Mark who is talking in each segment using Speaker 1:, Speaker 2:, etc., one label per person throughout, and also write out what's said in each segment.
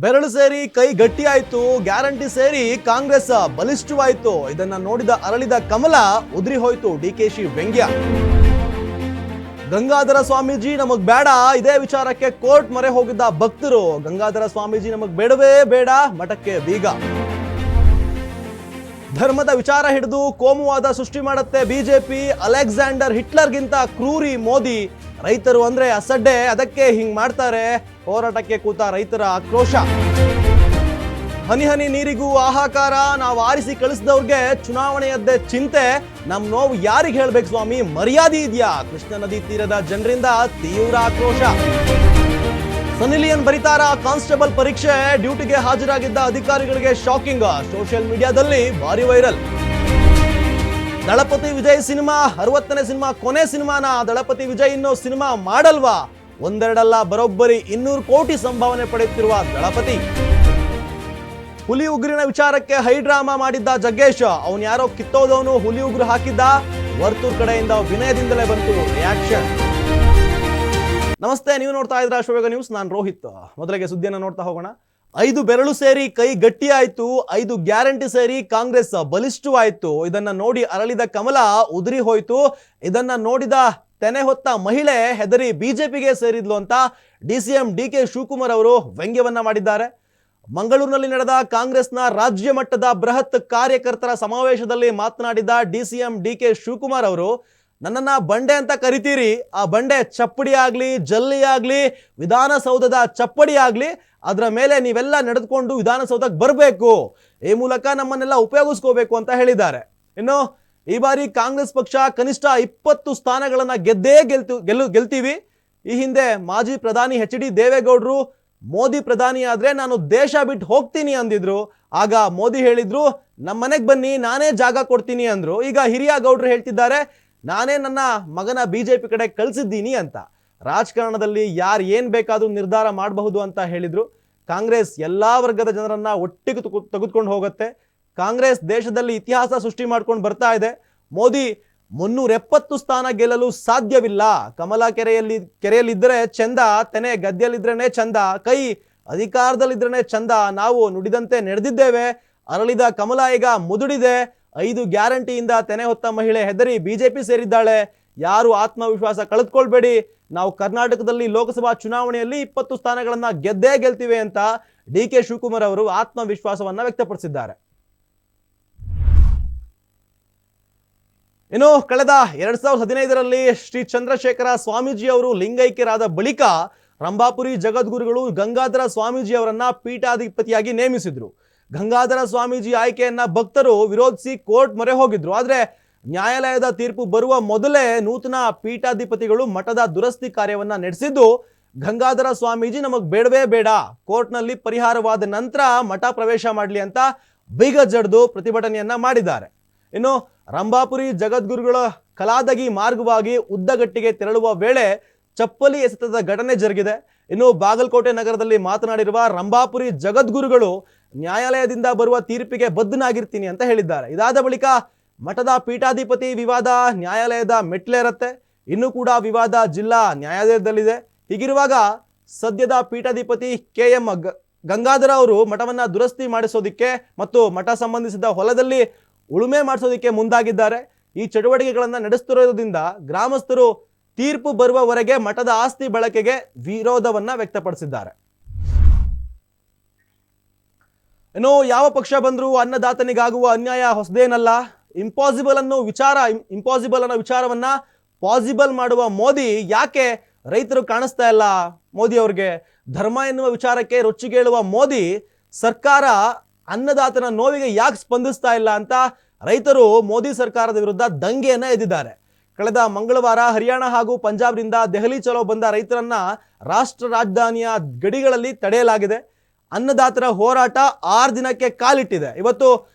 Speaker 1: ಬೆರಳು ಸೇರಿ ಕೈ ಗಟ್ಟಿಯಾಯಿತು, ಗ್ಯಾರಂಟಿ ಸೇರಿ ಕಾಂಗ್ರೆಸ್ ಬಲಿಷ್ಠವಾಯಿತು. ಇದನ್ನ ನೋಡಿದ ಅರಳಿದ ಕಮಲ ಉದುರಿ ಹೋಯ್ತು. ಡಿಕೆಶಿ ವ್ಯಂಗ್ಯ. ಗಂಗಾಧರ ಸ್ವಾಮೀಜಿ ನಮಗ್ ಬೇಡ, ಇದೇ ವಿಚಾರಕ್ಕೆ ಕೋರ್ಟ್ ಮೊರೆ ಹೋಗಿದ್ದ ಭಕ್ತರು. ಗಂಗಾಧರ ಸ್ವಾಮೀಜಿ ನಮಗ್ ಬೇಡವೇ ಬೇಡ, ಮಠಕ್ಕೆ ಬೀಗ. ಧರ್ಮದ ವಿಚಾರ ಹಿಡಿದು ಕೋಮುವಾದ ಸೃಷ್ಟಿ ಮಾಡುತ್ತೆ ಬಿಜೆಪಿ. ಅಲೆಕ್ಸಾಂಡರ್ ಹಿಟ್ಲರ್ಗಿಂತ ಕ್ರೂರಿ ಮೋದಿ. ರೈತರು ಅಂದ್ರೆ ಅಸಡ್ಡೆ, ಅದಕ್ಕೆ ಹಿಂಗ್ ಮಾಡ್ತಾರೆ. ಹೋರಾಟಕ್ಕೆ ಕೂತ ರೈತರ ಆಕ್ರೋಶ. ಹನಿ ಹನಿ ನೀರಿಗೂ ಹಾಹಾಕಾರ. ನಾವು ಆರಿಸಿ ಕಳಿಸಿದವ್ರಿಗೆ ಚುನಾವಣೆಯದ್ದೇ ಚಿಂತೆ. ನಮ್ ನೋವು ಯಾರಿಗೆ ಹೇಳ್ಬೇಕು ಸ್ವಾಮಿ, ಮರ್ಯಾದೆ ಇದೆಯಾ? ಕೃಷ್ಣ ನದಿ ತೀರದ ಜನರಿಂದ ತೀವ್ರ ಆಕ್ರೋಶ. ಸನಿಲಿಯನ್ ಬರಿತಾರ ಕಾನ್ಸ್ಟೇಬಲ್ ಪರೀಕ್ಷೆ. ಡ್ಯೂಟಿಗೆ ಹಾಜರಾಗಿದ್ದ ಅಧಿಕಾರಿಗಳಿಗೆ ಶಾಕಿಂಗ್. ಸೋಷಿಯಲ್ ಮೀಡಿಯಾದಲ್ಲಿ ಭಾರಿ ವೈರಲ್. ದಳಪತಿ ವಿಜಯ್ ಸಿನಿಮಾ 60ನೇ ಸಿನಿಮಾ, ಕೊನೆ ಸಿನಿಮಾನ. ದಳಪತಿ ವಿಜಯ್ ಇನ್ನೂ ಸಿನಿಮಾ ಮಾಡಲ್ವಾ? ಒಂದೆರಡಲ್ಲ, ಬರೋಬ್ಬರಿ 200 ಕೋಟಿ ಸಂಭಾವನೆ ಪಡೆಯುತ್ತಿರುವ ದಳಪತಿ. ಹುಲಿ ಉಗ್ರಿನ ವಿಚಾರಕ್ಕೆ ಹೈ ಡ್ರಾಮಾ ಮಾಡಿದ್ದ ಜಗ್ಗೇಶ್. ಅವನ್ ಯಾರೋ ಕಿತ್ತೋದವನು ಹುಲಿ ಉಗ್ರು ಹಾಕಿದ್ದ. ವರ್ತೂರ್ ಕಡೆಯಿಂದ ವಿನಯದಿಂದಲೇ ಬಂತು ರಿಯಾಕ್ಷನ್. ನಮಸ್ತೆ, ನೀವು ನೋಡ್ತಾ ಇದ್ರ ಅಶ್ವವೇಗ ನ್ಯೂಸ್. ನಾನು ರೋಹಿತ್. ಮೊದಲಿಗೆ ಸುದ್ದಿಯನ್ನು ನೋಡ್ತಾ ಹೋಗೋಣ. 5 ಬೆರಳು ಸೇರಿ ಕೈ ಗಟ್ಟಿಯಾಯಿತು, 5 ಗ್ಯಾರಂಟಿ ಸೇರಿ ಕಾಂಗ್ರೆಸ್ ಬಲಿಷ್ಠವಾಯಿತು. ಇದನ್ನ ನೋಡಿ ಅರಳಿದ ಕಮಲ ಉದುರಿ ಹೋಯ್ತು. ಇದನ್ನ ನೋಡಿದ ತೆನೆ ಹೊತ್ತ ಮಹಿಳೆ ಹೆದರಿ ಬಿಜೆಪಿಗೆ ಸೇರಿದ್ಲು ಅಂತ ಡಿಸಿಎಂ ಡಿಕೆ ಶಿವಕುಮಾರ್ ಅವರು ವ್ಯಂಗ್ಯವನ್ನ ಮಾಡಿದ್ದಾರೆ. ಮಂಗಳೂರಿನಲ್ಲಿ ನಡೆದ ಕಾಂಗ್ರೆಸ್ನ ರಾಜ್ಯ ಮಟ್ಟದ ಬೃಹತ್ ಕಾರ್ಯಕರ್ತರ ಸಮಾವೇಶದಲ್ಲಿ ಮಾತನಾಡಿದ ಡಿಸಿಎಂ ಡಿಕೆ ಶಿವಕುಮಾರ್ ಅವರು, ನನ್ನನ್ನ ಬಂಡೆ ಅಂತ ಕರಿತೀರಿ, ಆ ಬಂಡೆ ಚಪ್ಪಡಿ ಆಗ್ಲಿ, ಜಲ್ಲಿ ಆಗ್ಲಿ, ವಿಧಾನಸೌಧದ ಚಪ್ಪಡಿ ಆಗ್ಲಿ, ಅದರ ಮೇಲೆ ನೀವೆಲ್ಲ ನಡೆದುಕೊಂಡು ವಿಧಾನಸೌಧಕ್ಕೆ ಬರಬೇಕು. ಈ ಮೂಲಕ ನಮ್ಮನ್ನೆಲ್ಲ ಉಪಯೋಗಿಸ್ಕೋಬೇಕು ಅಂತ ಹೇಳಿದ್ದಾರೆ. ಇನ್ನು ಈ ಬಾರಿ ಕಾಂಗ್ರೆಸ್ ಪಕ್ಷ ಕನಿಷ್ಠ 20 ಸ್ಥಾನಗಳನ್ನ ಗೆಲ್ತೀವಿ. ಈ ಹಿಂದೆ ಮಾಜಿ ಪ್ರಧಾನಿ ಎಚ್.ಡಿ. ದೇವೇಗೌಡರು ಮೋದಿ ಪ್ರಧಾನಿ ಆದ್ರೆ ನಾನು ದೇಶ ಬಿಟ್ಟು ಹೋಗ್ತೀನಿ ಅಂದಿದ್ರು. ಆಗ ಮೋದಿ ಹೇಳಿದ್ರು, ನಮ್ಮ ಮನೆಗೆ ಬನ್ನಿ, ನಾನೇ ಜಾಗ ಕೊಡ್ತೀನಿ ಅಂದ್ರು. ಈಗ ಹಿರಿಯ ಗೌಡ್ರು ಹೇಳ್ತಿದ್ದಾರೆ, ನಾನೇ ನನ್ನ ಮಗನ ಬಿಜೆಪಿ ಕಡೆ ಕಳಿಸಿದ್ದೀನಿ ಅಂತ. ರಾಜಕಾರಣದಲ್ಲಿ ಯಾರು ಏನ್ ಬೇಕಾದ್ರೂ ನಿರ್ಧಾರ ಮಾಡಬಹುದು ಅಂತ ಹೇಳಿದ್ರು. ಕಾಂಗ್ರೆಸ್ ಎಲ್ಲಾ ವರ್ಗದ ಜನರನ್ನ ಒಟ್ಟಿಗೆ ತೆಗೆದುಕೊಂಡು ಹೋಗುತ್ತೆ. ಕಾಂಗ್ರೆಸ್ ದೇಶದಲ್ಲಿ ಇತಿಹಾಸ ಸೃಷ್ಟಿ ಮಾಡ್ಕೊಂಡು ಬರ್ತಾ ಇದೆ. ಮೋದಿ 370 ಸ್ಥಾನ ಗೆಲ್ಲಲು ಸಾಧ್ಯವಿಲ್ಲ. ಕಮಲ ಕೆರೆಯಲ್ಲಿದ್ದರೆ ಚಂದ, ತೆನೆ ಗದ್ದೆಯಲ್ಲಿದ್ರೇನೆ ಚಂದ, ಕೈ ಅಧಿಕಾರದಲ್ಲಿದ್ರೇನೆ ಚಂದ. ನಾವು ನುಡಿದಂತೆ ನಡೆದಿದ್ದೇವೆ. ಅರಳಿದ ಕಮಲ ಈಗ ಮುದುಡಿದೆ. 5 ಗ್ಯಾರಂಟಿಯಿಂದ ತೆನೆ ಹೊತ್ತ ಮಹಿಳೆ ಹೆದರಿ ಬಿಜೆಪಿ ಸೇರಿದ್ದಾಳೆ. ಯಾರು ಆತ್ಮವಿಶ್ವಾಸ ಕಳೆದುಕೊಳ್ಬೇಡಿ. ನಾವು ಕರ್ನಾಟಕದಲ್ಲಿ ಲೋಕಸಭಾ ಚುನಾವಣೆಯಲ್ಲಿ 20 ಸ್ಥಾನಗಳನ್ನ ಗೆಲ್ತೀವಿ ಅಂತ ಡಿಕೆ ಶಿವಕುಮಾರ್ ಅವರು ಆತ್ಮವಿಶ್ವಾಸವನ್ನ ವ್ಯಕ್ತಪಡಿಸಿದ್ದಾರೆ. ಇನ್ನು ಕಳೆದ 2015ರಲ್ಲಿ ಶ್ರೀ ಚಂದ್ರಶೇಖರ ಸ್ವಾಮೀಜಿ ಅವರು ಲಿಂಗೈಕ್ಯರಾದ ಬಳಿಕ ರಂಭಾಪುರಿ ಜಗದ್ಗುರುಗಳು ಗಂಗಾಧರ ಸ್ವಾಮೀಜಿ ಅವರನ್ನ ಪೀಠಾಧಿಪತಿಯಾಗಿ ನೇಮಿಸಿದ್ರು. ಗಂಗಾಧರ ಸ್ವಾಮೀಜಿ ಆಯ್ಕೆಯನ್ನ ಭಕ್ತರು ವಿರೋಧಿಸಿ ಕೋರ್ಟ್ ಮೊರೆ ಹೋಗಿದ್ರು. ಆದ್ರೆ ನ್ಯಾಯಾಲಯದ ತೀರ್ಪು ಬರುವ ಮೊದಲೇ ನೂತನ ಪೀಠಾಧಿಪತಿಗಳು ಮಠದ ದುರಸ್ತಿ ಕಾರ್ಯವನ್ನ ನಡೆಸಿದ್ದು, ಗಂಗಾಧರ ಸ್ವಾಮೀಜಿ ನಮಗ್ ಬೇಡವೇ ಬೇಡ, ಕೋರ್ಟ್ನಲ್ಲಿ ಪರಿಹಾರವಾದ ನಂತರ ಮಠ ಪ್ರವೇಶ ಮಾಡಲಿ ಅಂತ ಬೀಗ ಜಡ್ದು ಪ್ರತಿಭಟನೆಯನ್ನ ಮಾಡಿದ್ದಾರೆ. ಇನ್ನು ರಂಭಾಪುರಿ ಜಗದ್ಗುರುಗಳ ಕಲಾದಗಿ ಮಾರ್ಗವಾಗಿ ಉದ್ದಗಟ್ಟಿಗೆ ತೆರಳುವ ವೇಳೆ ಚಪ್ಪಲಿ ಎಸೆತದ ಘಟನೆ ಜರುಗಿದೆ. ಇನ್ನು ಬಾಗಲಕೋಟೆ ನಗರದಲ್ಲಿ ಮಾತನಾಡಿರುವ ರಂಭಾಪುರಿ ಜಗದ್ಗುರುಗಳು ನ್ಯಾಯಾಲಯದಿಂದ ಬರುವ ತೀರ್ಪಿಗೆ ಬದ್ಧನಾಗಿರ್ತೀನಿ ಅಂತ ಹೇಳಿದ್ದಾರೆ. ಇದಾದ ಬಳಿಕ ಮಠದ ಪೀಠಾಧಿಪತಿ ವಿವಾದ ನ್ಯಾಯಾಲಯದ ಮೆಟ್ಲೇರತ್ತೆ. ಇನ್ನು ಕೂಡ ವಿವಾದ ಜಿಲ್ಲಾ ನ್ಯಾಯಾಲಯದಲ್ಲಿದೆ. ಹೀಗಿರುವಾಗ ಸದ್ಯದ ಪೀಠಾಧಿಪತಿ KM ಗಂಗಾಧರ ಅವರು ಮಠವನ್ನ ದುರಸ್ತಿ ಮಾಡಿಸೋದಿಕ್ಕೆ ಮತ್ತು ಮಠ ಸಂಬಂಧಿಸಿದ ಹೊಲದಲ್ಲಿ ಉಳುಮೆ ಮಾಡಿಸೋದಿಕ್ಕೆ ಮುಂದಾಗಿದ್ದಾರೆ. ಈ ಚಟುವಟಿಕೆಗಳನ್ನ ನಡೆಸುತ್ತಿರೋದ್ರಿಂದ ಗ್ರಾಮಸ್ಥರು ತೀರ್ಪು ಬರುವವರೆಗೆ ಮಠದ ಆಸ್ತಿ ಬಳಕೆಗೆ ವಿರೋಧವನ್ನ ವ್ಯಕ್ತಪಡಿಸಿದ್ದಾರೆ. ಇನ್ನು ಯಾವ ಪಕ್ಷ ಬಂದರೂ ಅನ್ನದಾತನಿಗಾಗುವ ಅನ್ಯಾಯ ಹೊಸದೇನಲ್ಲ. ಇಂಪಾಸಿಬಲ್ ಅನ್ನೋ ವಿಚಾರವನ್ನ ಪಾಸಿಬಲ್ ಮಾಡುವ ಮೋದಿ ಯಾಕೆ ರೈತರು ಕಾಣಿಸ್ತಾ ಇಲ್ಲ? ಮೋದಿ ಅವ್ರಿಗೆ ಧರ್ಮ ಎನ್ನುವ ವಿಚಾರಕ್ಕೆ ರೊಚ್ಚಿಗೇಳುವ ಮೋದಿ ಸರ್ಕಾರ ಅನ್ನದಾತನ ನೋವಿಗೆ ಯಾಕೆ ಸ್ಪಂದಿಸ್ತಾ ಇಲ್ಲ ಅಂತ ರೈತರು ಮೋದಿ ಸರ್ಕಾರದ ವಿರುದ್ಧ ದಂಗೆಯನ್ನ ಎದ್ದಿದ್ದಾರೆ. ಕಳೆದ ಮಂಗಳವಾರ ಹರಿಯಾಣ ಹಾಗೂ ಪಂಜಾಬ್ನಿಂದ ದೆಹಲಿ ಚಲೋ ಬಂದ ರೈತರನ್ನ ರಾಷ್ಟ್ರ ರಾಜಧಾನಿಯ ಗಡಿಗಳಲ್ಲಿ ತಡೆಯಲಾಗಿದೆ. ಅನ್ನದಾತರ ಹೋರಾಟ 6 ದಿನಕ್ಕೆ ಕಾಲಿಟ್ಟಿದೆ. ಇವತ್ತು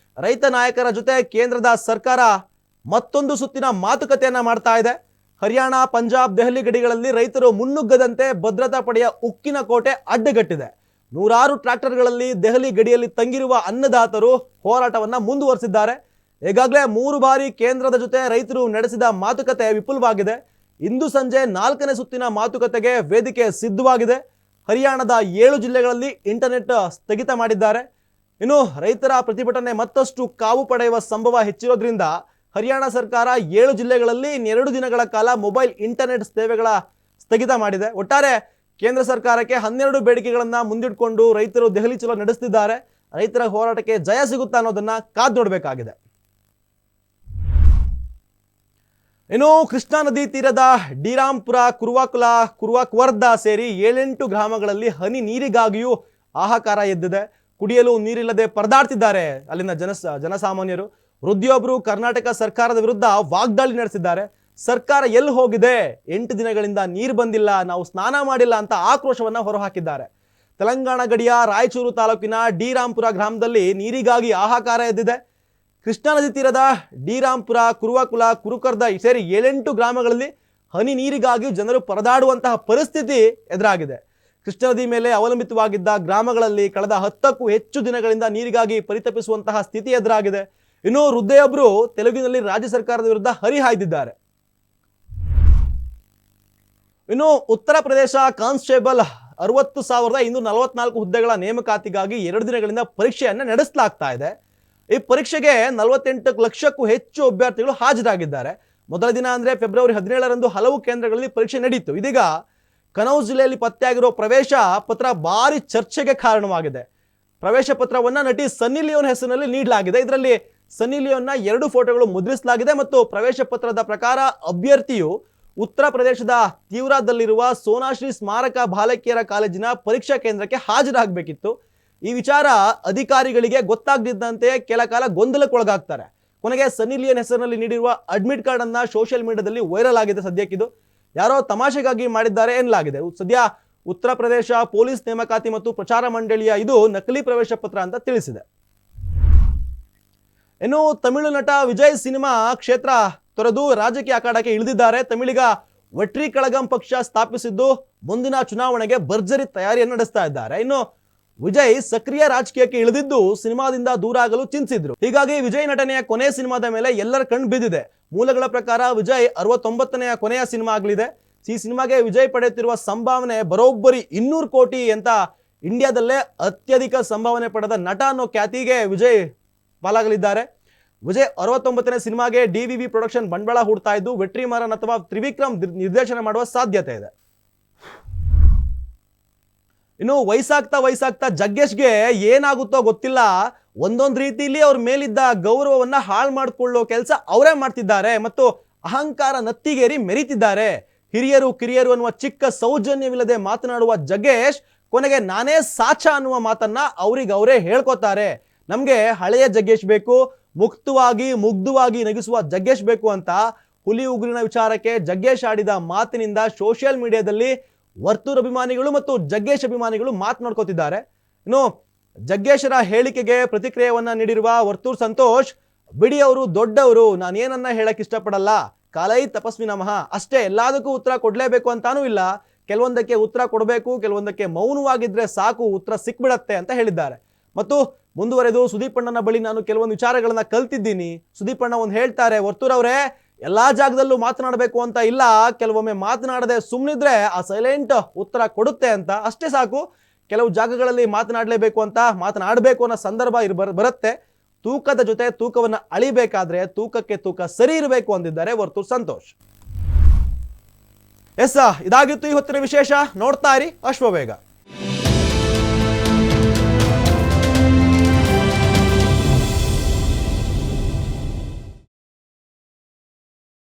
Speaker 1: ರೈತ ನಾಯಕರ ಜೊತೆ ಕೇಂದ್ರದ ಸರ್ಕಾರ ಮತ್ತೊಂದು ಸುತ್ತಿನ ಮಾತುಕತೆಯನ್ನ ಮಾಡ್ತಾ ಇದೆ. ಹರಿಯಾಣ, ಪಂಜಾಬ್, ದೆಹಲಿ ಗಡಿಗಳಲ್ಲಿ ರೈತರು ಮುನ್ನುಗ್ಗದಂತೆ ಭದ್ರತಾ ಪಡೆಯ ಉಕ್ಕಿನ ಕೋಟೆ ಅಡ್ಡಗಟ್ಟಿದೆ. 100 ಟ್ರ್ಯಾಕ್ಟರ್ಗಳಲ್ಲಿ ದೆಹಲಿ ಗಡಿಯಲ್ಲಿ ತಂಗಿರುವ ಅನ್ನದಾತರು ಹೋರಾಟವನ್ನ ಮುಂದುವರೆಸಿದ್ದಾರೆ. ಈಗಾಗಲೇ 3 ಬಾರಿ ಕೇಂದ್ರದ ಜೊತೆ ರೈತರು ನಡೆಸಿದ ಮಾತುಕತೆ ವಿಫಲವಾಗಿದೆ. ಇಂದು ಸಂಜೆ 4ನೇ ಸುತ್ತಿನ ಮಾತುಕತೆಗೆ ವೇದಿಕೆ ಸಿದ್ಧವಾಗಿದೆ. ಹರಿಯಾಣದ 7 ಜಿಲ್ಲೆಗಳಲ್ಲಿ ಇಂಟರ್ನೆಟ್ ಸ್ಥಗಿತ ಮಾಡಿದ್ದಾರೆ. ಇನ್ನು ರೈತರ ಪ್ರತಿಭಟನೆ ಮತ್ತಷ್ಟು ಕಾವು ಪಡೆಯುವ ಸಂಭವ ಹೆಚ್ಚಿರೋದ್ರಿಂದ ಹರಿಯಾಣ ಸರ್ಕಾರ 7 ಜಿಲ್ಲೆಗಳಲ್ಲಿ 2 ದಿನಗಳ ಕಾಲ ಮೊಬೈಲ್ ಇಂಟರ್ನೆಟ್ ಸೇವೆಗಳ ಸ್ಥಗಿತ ಮಾಡಿದೆ. ಒಟ್ಟಾರೆ ಕೇಂದ್ರ ಸರ್ಕಾರಕ್ಕೆ 12 ಬೇಡಿಕೆಗಳನ್ನ ಮುಂದಿಟ್ಕೊಂಡು ರೈತರು ದೆಹಲಿ ಚಲೋ ನಡೆಸುತ್ತಿದ್ದಾರೆ. ರೈತರ ಹೋರಾಟಕ್ಕೆ ಜಯ ಸಿಗುತ್ತಾ ಅನ್ನೋದನ್ನ ಕಾದು ನೋಡಬೇಕಾಗಿದೆ. ಇನ್ನು ಕೃಷ್ಣಾ ನದಿ ತೀರದ ಡಿರಾಂಪುರ, ಕುರುವಾಕ್ವರ್ದ ಸೇರಿ 7-8 ಗ್ರಾಮಗಳಲ್ಲಿ ಹನಿ ನೀರಿಗಾಗಿಯೂ ಹಾಹಾಕಾರ ಎದ್ದಿದೆ. ಕುಡಿಯಲು ನೀರಿಲ್ಲದೆ ಪರದಾಡ್ತಿದ್ದಾರೆ ಅಲ್ಲಿನ ಜನಸಾಮಾನ್ಯರು. ವೃದ್ಧಿಯೊಬ್ಬರು ಕರ್ನಾಟಕ ಸರ್ಕಾರದ ವಿರುದ್ಧ ವಾಗ್ದಾಳಿ ನಡೆಸಿದ್ದಾರೆ. ಸರ್ಕಾರ ಎಲ್ಲಿ ಹೋಗಿದೆ, 8 ದಿನಗಳಿಂದ ನೀರು ಬಂದಿಲ್ಲ, ನಾವು ಸ್ನಾನ ಮಾಡಿಲ್ಲ ಅಂತ ಆಕ್ರೋಶವನ್ನ ಹೊರಹಾಕಿದ್ದಾರೆ. ತೆಲಂಗಾಣ ಗಡಿಯ ರಾಯಚೂರು ತಾಲೂಕಿನ ಡಿರಾಂಪುರ ಗ್ರಾಮದಲ್ಲಿ ನೀರಿಗಾಗಿ ಹಾಹಾಕಾರ ಎದ್ದಿದೆ. ಕೃಷ್ಣಾ ನದಿ ತೀರದ ಡಿರಾಂಪುರ, ಕುರುಕರ್ದ ಸೇರಿ 7-8 ಗ್ರಾಮಗಳಲ್ಲಿ ಹನಿ ನೀರಿಗಾಗಿ ಜನರು ಪರದಾಡುವಂತಹ ಪರಿಸ್ಥಿತಿ ಎದುರಾಗಿದೆ. ಕೃಷ್ಣಾ ನದಿ ಮೇಲೆ ಅವಲಂಬಿತವಾಗಿದ್ದ ಗ್ರಾಮಗಳಲ್ಲಿ ಕಳೆದ 10ಕ್ಕೂ ಹೆಚ್ಚು ದಿನಗಳಿಂದ ನೀರಿಗಾಗಿ ಪರಿತಪಿಸುವಂತಹ ಸ್ಥಿತಿ ಎದುರಾಗಿದೆ. ಇನ್ನು ವೃದ್ಧೆಯೊಬ್ಬರು ತೆಲುಗಿನಲ್ಲಿ ರಾಜ್ಯ ಸರ್ಕಾರದ ವಿರುದ್ಧ ಹರಿಹಾಯ್ದಿದ್ದಾರೆ. ಇನ್ನು ಉತ್ತರ ಪ್ರದೇಶ ಕಾನ್ಸ್ಟೇಬಲ್ 60,544 ಹುದ್ದೆಗಳ ನೇಮಕಾತಿಗಾಗಿ 2 ದಿನಗಳಿಂದ ಪರೀಕ್ಷೆಯನ್ನು ನಡೆಸಲಾಗ್ತಾ ಇದೆ. ಈ ಪರೀಕ್ಷೆಗೆ 48 ಲಕ್ಷಕ್ಕೂ ಹೆಚ್ಚು ಅಭ್ಯರ್ಥಿಗಳು ಹಾಜರಾಗಿದ್ದಾರೆ. ಮೊದಲ ದಿನ ಅಂದ್ರೆ ಫೆಬ್ರವರಿ 17ರಂದು ಹಲವು ಕೇಂದ್ರಗಳಲ್ಲಿ ಪರೀಕ್ಷೆ ನಡೆಯಿತು. ಇದೀಗ ಕನೌಜ್ ಜಿಲ್ಲೆಯಲ್ಲಿ ಪತ್ತೆಯಾಗಿರೋ ಪ್ರವೇಶ ಪತ್ರ ಭಾರಿ ಚರ್ಚೆಗೆ ಕಾರಣವಾಗಿದೆ. ಪ್ರವೇಶ ಪತ್ರವನ್ನ ನಟಿ ಸನ್ನಿ ಲಿಯೋನ್ ಹೆಸರಿನಲ್ಲಿ ನೀಡಲಾಗಿದೆ. ಇದರಲ್ಲಿ ಸನ್ನಿ ಲಿಯೋನ್ನ 2 ಫೋಟೋಗಳು ಮುದ್ರಿಸಲಾಗಿದೆ ಮತ್ತು ಪ್ರವೇಶ ಪತ್ರದ ಪ್ರಕಾರ ಅಭ್ಯರ್ಥಿಯು ಉತ್ತರ ಪ್ರದೇಶದ ತೀವ್ರದಲ್ಲಿರುವ ಸೋನಾಶ್ರೀ ಸ್ಮಾರಕ ಬಾಲಕಿಯರ ಕಾಲೇಜಿನ ಪರೀಕ್ಷಾ ಕೇಂದ್ರಕ್ಕೆ ಹಾಜರಾಗಬೇಕಿತ್ತು. ಈ ವಿಚಾರ ಅಧಿಕಾರಿಗಳಿಗೆ ಗೊತ್ತಾಗದಿದ್ದಂತೆ ಕೆಲ ಕಾಲ ಗೊಂದಲಕ್ಕೊಳಗಾಗ್ತಾರೆ. ಕೊನೆಗೆ ಸನ್ನಿ ಲಿಯೋನ್ ಹೆಸರಿನಲ್ಲಿ ನೀಡಿರುವ ಅಡ್ಮಿಟ್ ಕಾರ್ಡ್ ಅನ್ನ ಸೋಷಿಯಲ್ ಮೀಡಿಯಾದಲ್ಲಿ ವೈರಲ್ ಆಗಿದೆ. ಸದ್ಯಕ್ಕಿದು ಯಾರೋ ತಮಾಷೆಗಾಗಿ ಮಾಡಿದ್ದಾರೆ ಎನ್ನಲಾಗಿದೆ. ಸದ್ಯ ಉತ್ತರ ಪ್ರದೇಶ ಪೊಲೀಸ್ ನೇಮಕಾತಿ ಮತ್ತು ಪ್ರಚಾರ ಮಂಡಳಿಯ ಇದು ನಕಲಿ ಪ್ರವೇಶ ಪತ್ರ ಅಂತ ತಿಳಿಸಿದೆ. ಇನ್ನು ತಮಿಳು ನಟ ವಿಜಯ್ ಸಿನಿಮಾ ಕ್ಷೇತ್ರ ತೊರೆದು ರಾಜಕೀಯ ಅಖಾಡಕ್ಕೆ ಇಳಿದಿದ್ದಾರೆ. ತಮಿಳಿಗ ವೆಟ್ರಿ ಕಳಗಂ ಪಕ್ಷ ಸ್ಥಾಪಿಸಿದ್ದು ಮುಂದಿನ ಚುನಾವಣೆಗೆ ಭರ್ಜರಿ ತಯಾರಿಯನ್ನು ನಡೆಸ್ತಾ ಇದ್ದಾರೆ. ಇನ್ನು ವಿಜಯ್ ಸಕ್ರಿಯ ರಾಜಕೀಯಕ್ಕೆ ಇಳಿದಿದ್ದು ಸಿನಿಮಾದಿಂದ ದೂರ ಆಗಲು ಚಿಂತಿಸಿದ್ರು. ಹೀಗಾಗಿ ವಿಜಯ್ ನಟನೆಯ ಕೊನೆ ಸಿನಿಮಾದ ಮೇಲೆ ಎಲ್ಲರ ಕಣ್ಣು ಬಿದ್ದಿದೆ. ಮೂಲಗಳ ಪ್ರಕಾರ ವಿಜಯ್ 69ನೇ ಕೊನೆಯ ಸಿನಿಮಾ ಆಗಲಿದೆ. ಈ ಸಿನಿಮಾಗೆ ವಿಜಯ್ ಪಡೆಯುತ್ತಿರುವ ಸಂಭಾವನೆ ಬರೋಬ್ಬರಿ 200 ಕೋಟಿ ಅಂತ ಇಂಡಿಯಾದಲ್ಲೇ ಅತ್ಯಧಿಕ ಸಂಭಾವನೆ ಪಡೆದ ನಟ ಅನ್ನೋ ಖ್ಯಾತಿಗೆ ವಿಜಯ್ ಪಾಲಾಗಲಿದ್ದಾರೆ. ವಿಜಯ್ 69ನೇ ಸಿನಿಮಾಗೆ DVV ಪ್ರೊಡಕ್ಷನ್ ಬಂಡವಾಳ ಹೂಡ್ತಾ ಇದ್ದು ವೆಟ್ರಿಮಾರನ್ ಅಥವಾ ತ್ರಿವಿಕ್ರಮ್ ನಿರ್ದೇಶನ ಮಾಡುವ ಸಾಧ್ಯತೆ ಇದೆ. ಇನ್ನು ವಯಸ್ಸಾಗ್ತಾ ಜಗ್ಗೇಶ್ಗೆ ಏನಾಗುತ್ತೋ ಗೊತ್ತಿಲ್ಲ, ಒಂದೊಂದು ರೀತಿಯಲ್ಲಿ ಅವ್ರ ಮೇಲಿದ್ದ ಗೌರವವನ್ನ ಹಾಳು ಮಾಡಿಕೊಳ್ಳೋ ಕೆಲಸ ಅವರೇ ಮಾಡ್ತಿದ್ದಾರೆ ಮತ್ತು ಅಹಂಕಾರ ನತ್ತಿಗೇರಿ ಮೆರೀತಿದ್ದಾರೆ. ಹಿರಿಯರು ಕಿರಿಯರು ಅನ್ನುವ ಚಿಕ್ಕ ಸೌಜನ್ಯವಿಲ್ಲದೆ ಮಾತನಾಡುವ ಜಗ್ಗೇಶ್ ಕೊನೆಗೆ ನಾನೇ ಸಾಚ ಅನ್ನುವ ಮಾತನ್ನ ಅವರೇ ಹೇಳ್ಕೊತಾರೆ. ನಮ್ಗೆ ಹಳೆಯ ಜಗ್ಗೇಶ್ ಬೇಕು, ಮುಗ್ಧವಾಗಿ ನಗಿಸುವ ಜಗ್ಗೇಶ್ ಬೇಕು ಅಂತ ಹುಲಿ ಉಗುರಿನ ವಿಚಾರಕ್ಕೆ ಜಗ್ಗೇಶ್ ಆಡಿದ ಮಾತಿನಿಂದ ಸೋಷಿಯಲ್ ಮೀಡಿಯಾದಲ್ಲಿ ವರ್ತೂರ್ ಅಭಿಮಾನಿಗಳು ಮತ್ತು ಜಗ್ಗೇಶ್ ಅಭಿಮಾನಿಗಳು ಮಾತನಾಡ್ಕೋತಿದ್ದಾರೆ. ಇನ್ನು ಜಗ್ಗೇಶರ ಹೇಳಿಕೆಗೆ ಪ್ರತಿಕ್ರಿಯೆಯನ್ನ ನೀಡಿರುವ ವರ್ತೂರ್ ಸಂತೋಷ್, ಬಿಡಿ ಅವರು ದೊಡ್ಡವರು, ನಾನೇನನ್ನ ಹೇಳಕ್ ಇಷ್ಟಪಡಲ್ಲ, ಕಾಲೈ ತಪಸ್ವಿ ನಮಃ ಅಷ್ಟೇ, ಎಲ್ಲದಕ್ಕೂ ಉತ್ತರ ಕೊಡ್ಲೇಬೇಕು ಅಂತಾನೂ ಇಲ್ಲ, ಕೆಲವೊಂದಕ್ಕೆ ಉತ್ತರ ಕೊಡಬೇಕು, ಕೆಲವೊಂದಕ್ಕೆ ಮೌನವಾಗಿದ್ರೆ ಸಾಕು, ಉತ್ತರ ಸಿಕ್ಬಿಡತ್ತೆ ಅಂತ ಹೇಳಿದ್ದಾರೆ. ಮತ್ತು ಮುಂದುವರೆದು ಸುದೀಪ್ ಅಣ್ಣನ ಬಳಿ ನಾನು ಕೆಲವೊಂದು ವಿಚಾರಗಳನ್ನ ಕಲ್ತಿದ್ದೀನಿ. ಸುದೀಪ್ ಅಣ್ಣ ಒಂದು ಹೇಳ್ತಾರೆ, ವರ್ತೂರ್ ಅವರೇ ಎಲ್ಲಾ ಜಾಗದಲ್ಲೂ ಮಾತನಾಡಬೇಕು ಅಂತ ಇಲ್ಲ, ಕೆಲವೊಮ್ಮೆ ಮಾತನಾಡದೆ ಸುಮ್ಮನಿದ್ರೆ ಆ ಸೈಲೆಂಟ್ ಉತ್ತರ ಕೊಡುತ್ತೆ ಅಂತ, ಅಷ್ಟೇ ಸಾಕು. ಕೆಲವು ಜಾಗಗಳಲ್ಲಿ ಮಾತನಾಡಲೇಬೇಕು ಅಂತ ಮಾತನಾಡಬೇಕು ಅನ್ನೋ ಸಂದರ್ಭ ಬರುತ್ತೆ. ತೂಕದ ಜೊತೆ ತೂಕವನ್ನು ಅಳಿಬೇಕಾದ್ರೆ ತೂಕಕ್ಕೆ ತೂಕ ಸರಿ ಇರಬೇಕು ಅಂದಿದ್ದಾರೆ ವರ್ತೂರ್ ಸಂತೋಷ್. ಇದಾಗಿತ್ತು ಈ ಹೊತ್ತಿನ ವಿಶೇಷ. ನೋಡ್ತಾ ಇರಿ ಅಶ್ವವೇಗ.